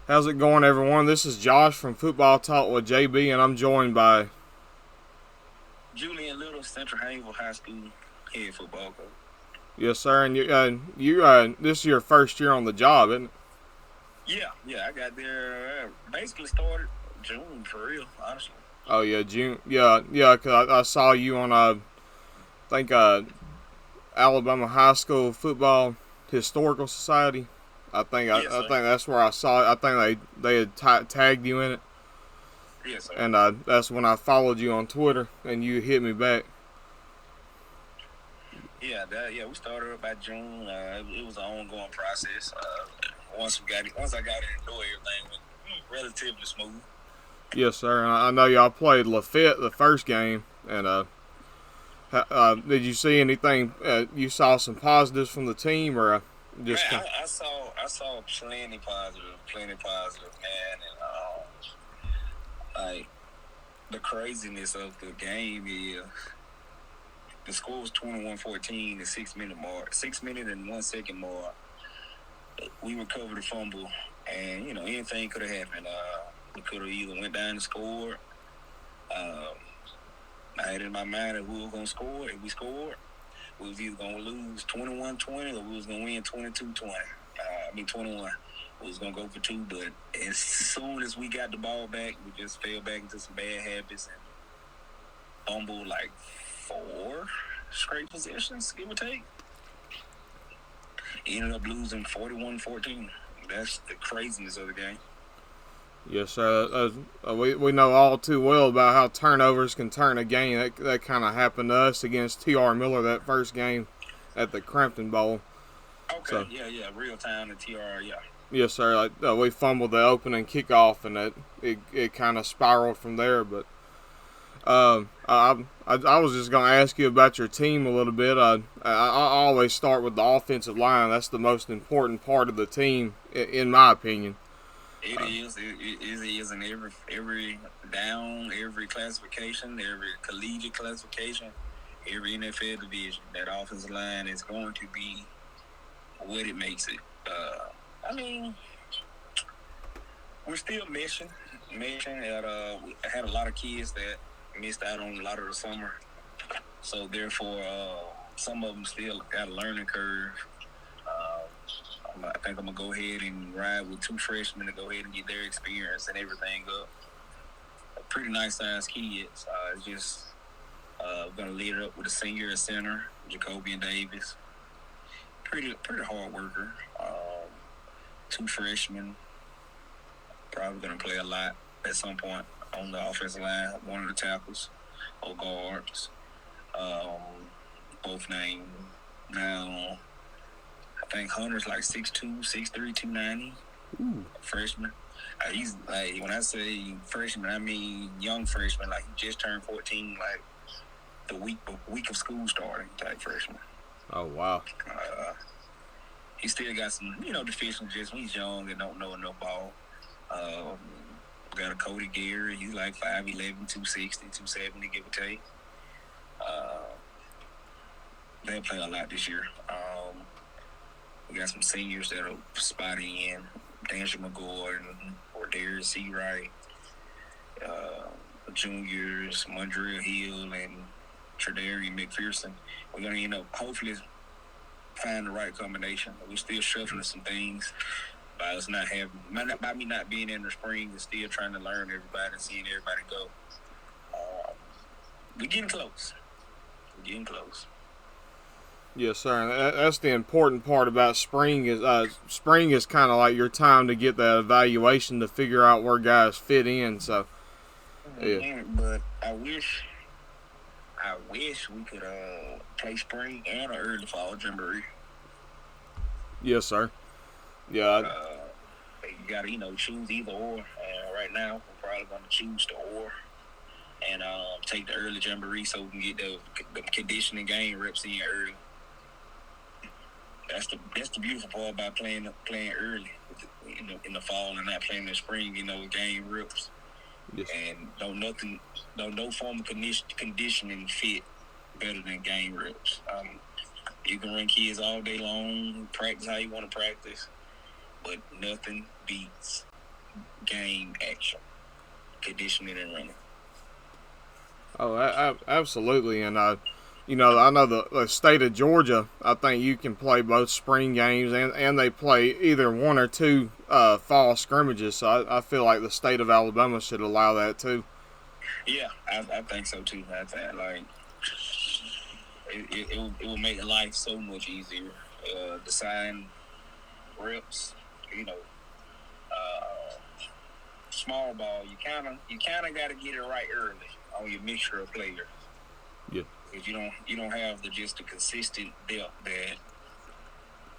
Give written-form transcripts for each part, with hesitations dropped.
How's it going, everyone? This is Josh from Football Talk with JB, and I'm joined by. Julian Little, Central Hayneville High School head football coach. Yes, sir. And this is your first year on the job, isn't it? Yeah, I got there. Basically started June for real, honestly. Oh yeah, June. Yeah. Cause I saw you on think Alabama High School Football Historical Society. I Yes, think sir. that's where I saw it. I think they had tagged you in it, Yes, sir. and that's when I followed you on Twitter, and you hit me back. Yeah, we started up by June. It was an ongoing process. Once I got in the door, everything went relatively smooth. Yes, sir. And I know y'all played Lafayette the first game, and did you see anything? You saw some positives from the team, or Man, just? I saw plenty positive, man, and like the craziness of the game is the score was 21-14, the 6 minute mark, 6 minute and 1 second mark. We recovered a fumble, and anything could have happened. We could have either went down and scored. Um, I had in my mind that we were gonna score. If we scored, we was either gonna lose 21-20 or we was gonna win 22-20. 21. We was gonna go for two, but as soon as we got the ball back, we just fell back into some bad habits and fumbled like 4 straight possessions, give or take. Ended up losing 41-14. That's the craziness of the game. Yes, sir. We know all too well about how turnovers can turn a game. That kind of happened to us against T.R. Miller that first game at the Crampton Bowl. Okay, So yeah, real time and TR, yeah. yes, sir. We fumbled the opening kickoff, and it kind of spiraled from there. But I was just gonna ask you about your team a little bit. I always start with the offensive line. That's the most important part of the team, in my opinion. It is. It is in every down, every classification, every collegiate classification, every NFL division. That offensive line is going to be what it makes it. I mean, we're still meshing. I had a lot of kids that missed out on a lot of the summer, so therefore, some of them still got a learning curve. I think I'm gonna go ahead and ride with 2 freshmen to go ahead and get their experience and everything up. Pretty nice sized kids. It's just gonna lead it up with a senior at center, Jacobian Davis. Pretty hard worker. 2 freshmen, probably gonna play a lot at some point on the offensive line. One of the tackles or guards. Both named now. I think Hunter's like 6'2", 6'3", 290. Ooh. Freshman. He's like, when I say freshman, I mean young freshman. Like he just turned 14, like the week of school starting type freshman. Oh wow. He still got some, deficiencies. He's young and don't know enough ball. Got a Cody Gary. He's like 5'11", 260, 270, give or take. They'll play a lot this year. We got some seniors that'll spot in. Dancer McGordon or Darius C. Wright. Juniors, Mondrell Hill and Tredarian McPherson. We're going to end up hopefully find the right combination. We're still shuffling some things by us by me not being in the spring and still trying to learn everybody and seeing everybody go. We're getting close. Yes, sir. And that's the important part about spring is kind of like your time to get that evaluation to figure out where guys fit in. So, yeah. But I wish we could play spring and an early fall jamboree. Yes, sir. Yeah. You gotta choose either or. Right now we're probably gonna choose the or and take the early jamboree so we can get the conditioning game reps in early. That's the beautiful part about playing early in the fall and not playing in the spring. Game rips. Yes. And no form of conditioning fit better than game rips. You can run kids all day long, practice how you want to practice, but nothing beats game action, conditioning and running. Oh, absolutely. And I know the state of Georgia. I think you can play both spring games and they play either one or two fall scrimmages. So I feel like the state of Alabama should allow that too. Yeah, I think so too. I think like it will make life so much easier. Deciding reps, you know, small ball. You kind of got to get it right early on your mixture of players. Yeah. Because you don't have the consistent depth that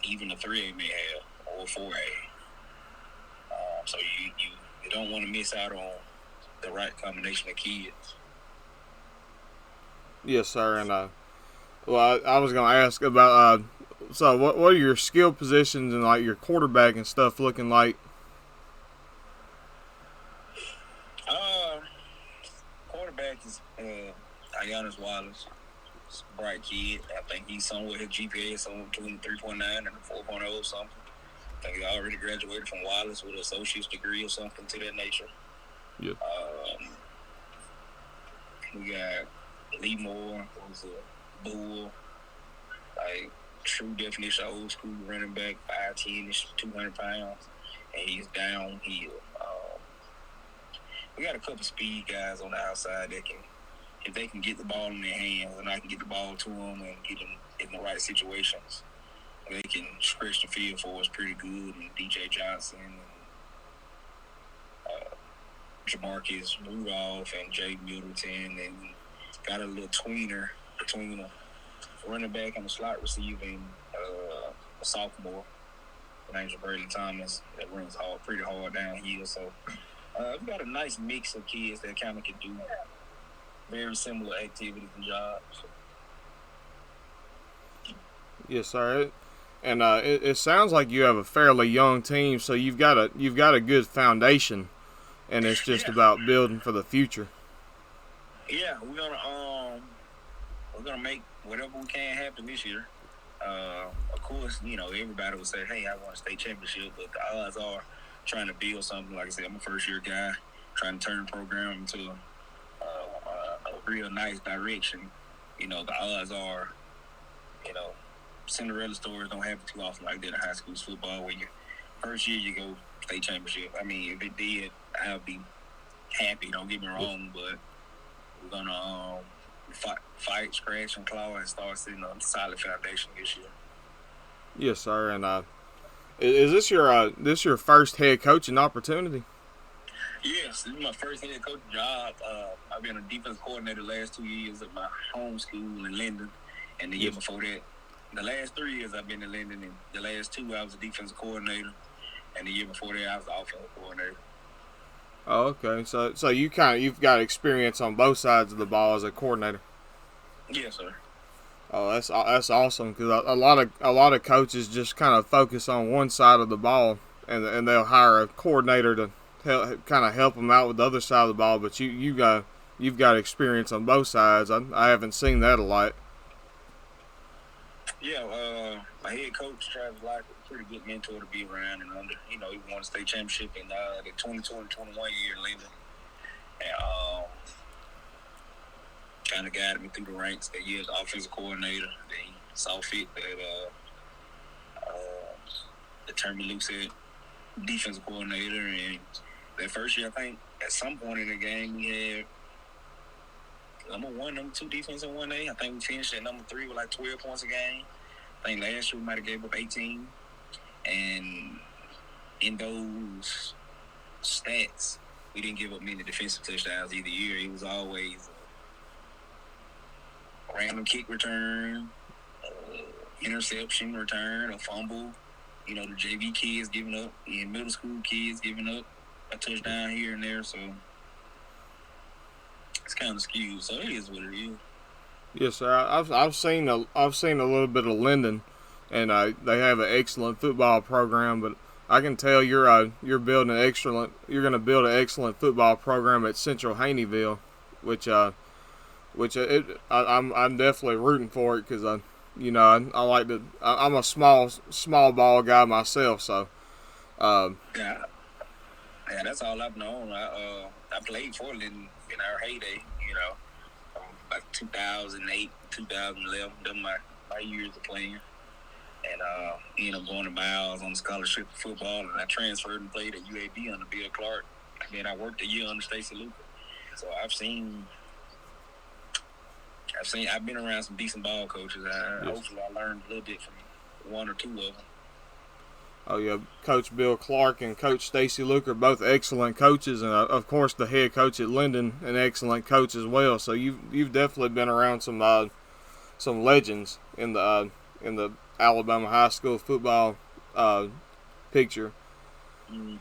even a 3A may have or a 4A. So you don't want to miss out on the right combination of kids. Yes, sir. And I was going to ask about so what are your skill positions and like your quarterback and stuff looking like? Quarterback is Ayannis Wallace. He's a bright kid. I think he's somewhere his GPA is somewhere between 3.9 and 4.0 or something. I think he already graduated from Wallace with an associate's degree or something to that nature. Yeah. We got Lee Moore, who's a bull, like true definition of old school running back, 5'10", 200 pounds, and he's downhill. We got a couple speed guys on the outside that can, if they can get the ball in their hands and I can get the ball to them and get them in the right situations, they can stretch the field for us pretty good. And DJ Johnson and Jamarcus Rudolph and Jay Middleton, and got a little tweener between a running back and a slot receiver and a sophomore. His name's Brady Thomas that runs pretty hard downhill. So we got a nice mix of kids that kind of can do very similar activities and jobs. Yes, sir. And it sounds like you have a fairly young team, so you've got a good foundation, and it's just about building for the future. Yeah, we're gonna make whatever we can happen this year. Of course, everybody would say, "Hey, I want a state championship," but the odds are trying to build something. Like I said, I'm a first-year guy trying to turn the program into a real nice direction. The odds are, Cinderella stories don't happen too often like that in high school football, where your first year you go state championship. I mean, if it did, I would be happy. Don't get me wrong, but we're gonna fight, scratch, and claw, and start setting a solid foundation this year. Yes, sir. And is this your first head coaching opportunity? Yes, this is my first head coach job. I've been a defense coordinator the last 2 years at my home school in Linden, and the year before that, the last 3 years I've been in Linden, and the last 2 I was a defensive coordinator, and the year before that I was the offensive coordinator. Oh, okay. So you've got experience on both sides of the ball as a coordinator. Yes, sir. Oh, that's awesome, because a lot of coaches just kind of focus on one side of the ball, and they'll hire a coordinator to help them out with the other side of the ball. But you've got experience on both sides. I haven't seen that a lot. Yeah, my head coach Travis Lockett, pretty good mentor to be around and under. He won a state championship in the 22 and 21 year in Linden, and kind of guided me through the ranks that year as offensive coordinator. Then he saw fit that turned me loose at defensive coordinator. And that first year, I think at some point in the game we had number 1, number 2 defense in 1A. I think we finished at number 3 with like 12 points a game. I think last year we might have gave up 18. And in those stats, we didn't give up many defensive touchdowns either year. It was always a random kick return, interception return, a fumble. The JV kids giving up, and middle school kids giving up a touchdown here and there. So it's kind of skewed. So it is what it is. Yes, sir. I've seen a little bit of Linden, and they have an excellent football program. But I can tell you're going to build an excellent football program at Central Hayneville, which I'm definitely rooting for it, because I like to. I'm a small ball guy myself, so. Yeah. Yeah, that's all I've known. I played for Linden in our heyday, about 2008, 2011. Done my years of playing. And ended up going to Miles on scholarship for football, and I transferred and played at UAB under Bill Clark. And then I worked a year under Stacy Luker. So I've been around some decent ball coaches. Hopefully I learned a little bit from one or two of them. Oh yeah, Coach Bill Clark and Coach Stacy Luker, both excellent coaches, and of course the head coach at Linden, an excellent coach as well. So you've definitely been around some legends in the Alabama high school football picture. Mm-hmm.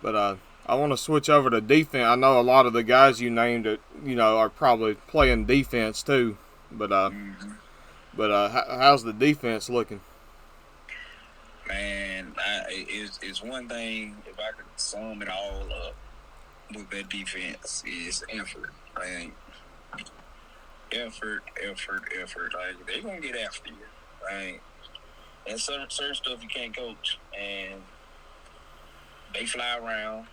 But I want to switch over to defense. I know a lot of the guys you named are probably playing defense too. But how's the defense looking? Man, it's one thing, if I could sum it all up with that defense, is effort. Like, effort. Like, they're going to get after you. Right? And certain stuff you can't coach. And they fly around.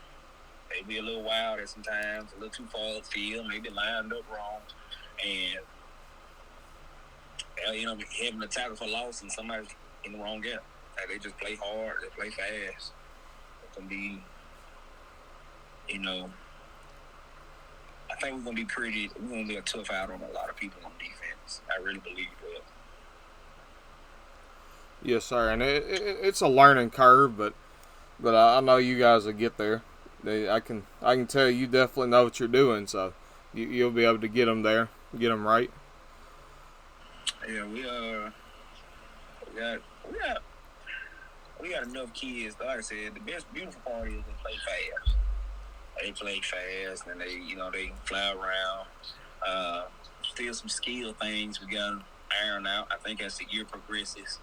They be a little wild at some times, a little too far upfield, maybe lined up wrong. And, having a tackle for loss and somebody's in the wrong gap. Like, they just play hard. They play fast. It can be, I think we're going to be a tough out on a lot of people on defense. I really believe that. Yes, sir. And it's a learning curve, but I know you guys will get there. I can tell you definitely know what you're doing, so you'll be able to get them there, get them right. Yeah, we got enough kids. Like I said, the beautiful part is they play fast. They play fast, and they can fly around. Still some skill things we got to iron out. I think as the year progresses,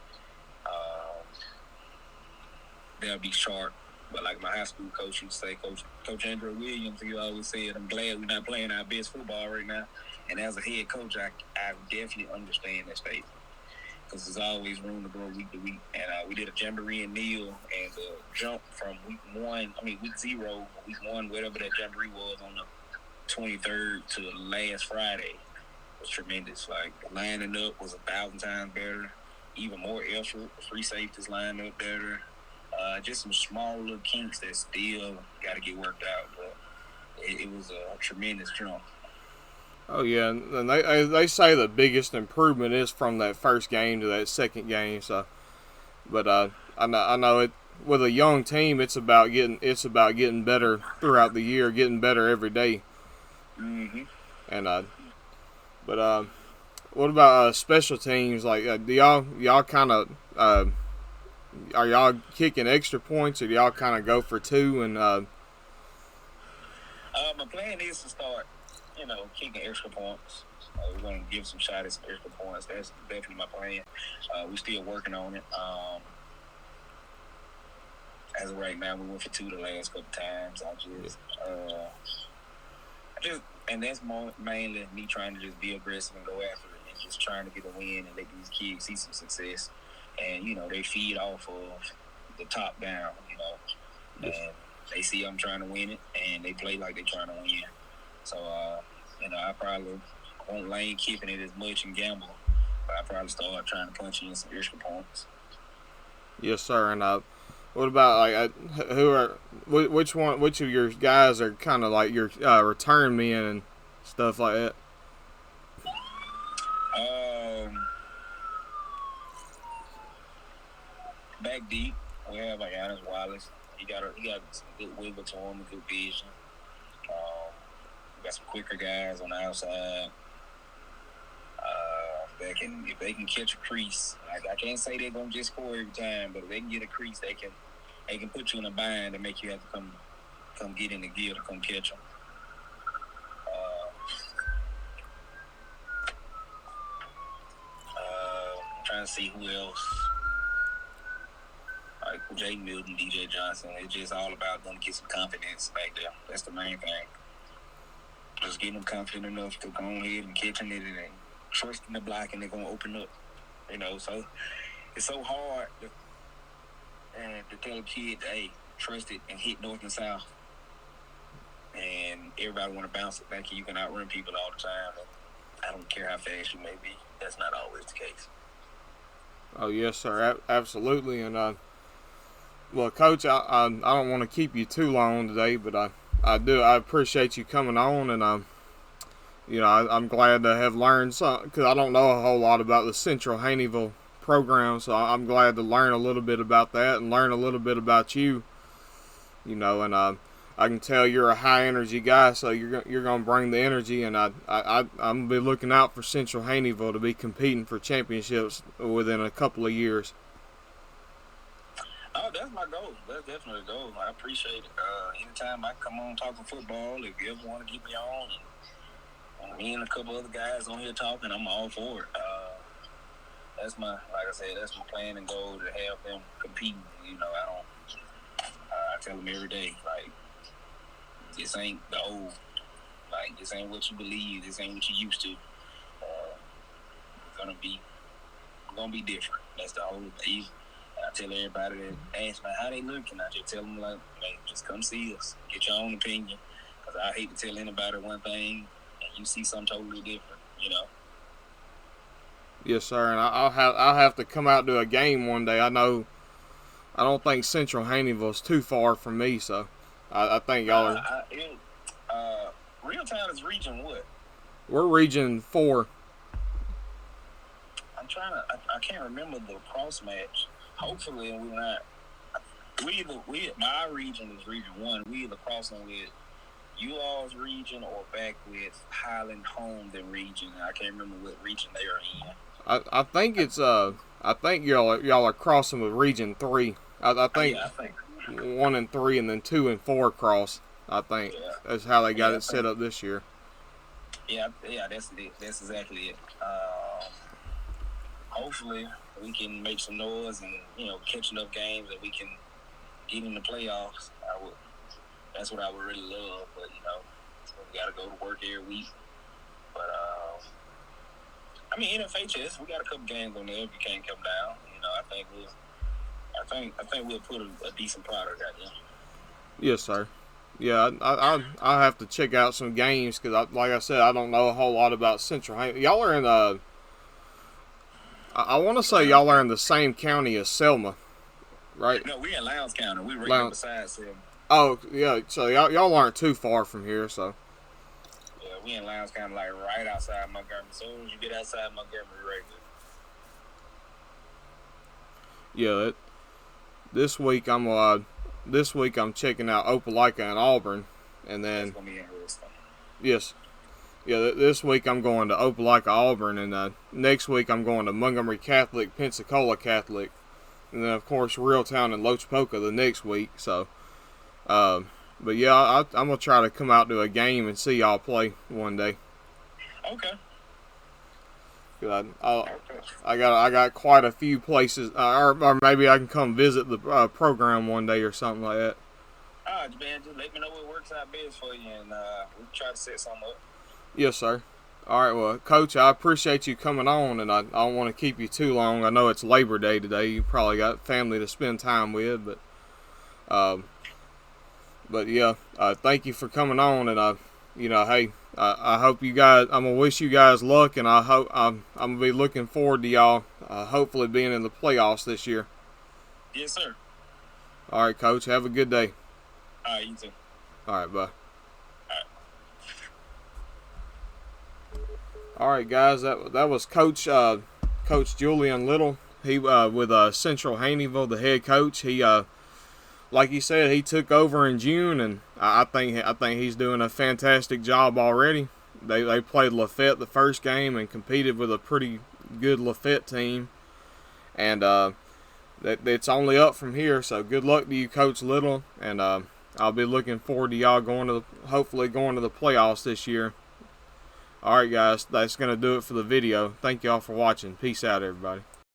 they'll be sharp. But like my high school coach used to say, Coach Andrew Williams, he always said, "I'm glad we're not playing our best football right now." And as a head coach, I definitely understand that statement. Because there's always room to grow week to week. And we did a jamboree in Neal, and the jump from week 0, week 1, whatever that jamboree was on the 23rd to last Friday was tremendous. Like, lining up was 1,000 times better, even more effort. Free safeties lined up better. Just some small little kinks that still got to get worked out. But it was a tremendous jump. Oh yeah, and they say the biggest improvement is from that first game to that second game. So, but I know it with a young team, it's about getting better throughout the year, getting better every day. Mm-hmm. And what about special teams? Like, do y'all kind of are y'all kicking extra points, or do y'all kind of go for two? And my plan is to start, kicking extra points. We're going to give some shot at some extra points. That's definitely my plan. We're still working on it. As of right now, we went for two the last couple times. And that's mainly me trying to just be aggressive and go after it, and just trying to get a win and let these kids see some success. And, they feed off of the top down, Yes. And they see I'm trying to win it, and they play like they're trying to win. So, I probably won't lane keeping it as much and gamble, but I probably start trying to punch in some extra points. Yes, sir. And what about which of your guys are kind of like your return men and stuff like that? Back deep, we have Giannis Wallace. He got some good wiggle to him, a good vision. We got some quicker guys on the outside. If they can catch a crease, I can't say they're gonna just score every time, but if they can get a crease, they can put you in a bind and make you have to come get in the gear to come catch them. I'm trying to see who else. Like Jay Milton, DJ Johnson. It's just all about them to get some confidence back there. That's the main thing. Just getting them confident enough to go ahead and catching it and trusting the block, and they're going to open up. So it's so hard to tell a kid, hey, trust it and hit north and south. and everybody want to bounce it thinking you can outrun people all the time. And I don't care how fast you may be. That's not always the case. Oh yes, sir, absolutely. And well, Coach, I don't want to keep you too long today, but I appreciate you coming on, and I'm glad to have learned some, because I don't know a whole lot about the Central Hayneville program, so I'm glad to learn a little bit about that and learn a little bit about you. And I can tell you're a high energy guy, so you're gonna bring the energy, and I'm gonna be looking out for Central Hayneville to be competing for championships within a couple of years. Oh, that's my goal. That's definitely the goal. I appreciate it. Anytime I come on talking football, if you ever want to get me on, and me and a couple other guys on here talking, I'm all for it. Like I said, that's my plan and goal, to have them competing. I tell them every day, like, this ain't the old. Like, this ain't what you believe. This ain't what you used to. It's gonna be different. That's the whole thing. I tell everybody that ask me how they looking, I just tell them, like, hey, just come see us. Get your own opinion. Because I hate to tell anybody one thing and you see something totally different, Yes, sir. And I'll have to come out to a game one day. I don't think Central Hayneville is too far from me, so I think y'all are. Real-Town is region what? We're region 4. I can't remember the cross match. Hopefully we're not. My region is region 1. We either crossing with you all's region or back with Highland Holmden region. I can't remember what region they are in. I think it's I think y'all are crossing with region 3. I think 1 and 3, and then 2 and 4 cross. I think that's how they got it set up this year. Yeah, that's it. That's exactly it. Hopefully we can make some noise and catch enough games that we can get in the playoffs. That's what I would really love. But we got to go to work every week. But NFHS, we got a couple games on there. If you can't come down, I think we'll put a decent product out there. Yes, sir. Yeah, I have to check out some games, because, like I said, I don't know a whole lot about Central Hayneville. Y'all are in I want to say y'all are in the same county as Selma, right? No, we're in Lowndes County. We're right beside Selma. Oh, yeah. So y'all aren't too far from here, so. Yeah, we in Lowndes County, like right outside Montgomery. As soon as you get outside Montgomery, right there. Yeah, this week I'm checking out Opelika and Auburn, and then. That's gonna be interesting. Yes. Yeah, this week I'm going to Opelika, Auburn, and next week I'm going to Montgomery Catholic, Pensacola Catholic, and then of course Real-Town and Lochapoka the next week. So, but yeah, I'm gonna try to come out to a game and see y'all play one day. Okay. I got quite a few places, or maybe I can come visit the program one day or something like that. All right, man, just let me know what works out best for you, and we'll try to set something up. Yes, sir. All right, well, Coach, I appreciate you coming on, and I don't want to keep you too long. I know it's Labor Day today. You probably got family to spend time with, but yeah, thank you for coming on, and hey, I hope you guys. I'm gonna wish you guys luck, and I hope I'm gonna be looking forward to y'all hopefully being in the playoffs this year. Yes, sir. All right, Coach. Have a good day. All right, you too. All right, bye. All right, guys, that was Coach Julian Little. He with Central Hayneville, the head coach. He like he said, he took over in June, and I think he's doing a fantastic job already. They played Lafayette the first game and competed with a pretty good Lafayette team, and it's only up from here. So good luck to you, Coach Little, and I'll be looking forward to y'all hopefully going to the playoffs this year. Alright guys, that's going to do it for the video. Thank y'all for watching. Peace out, everybody.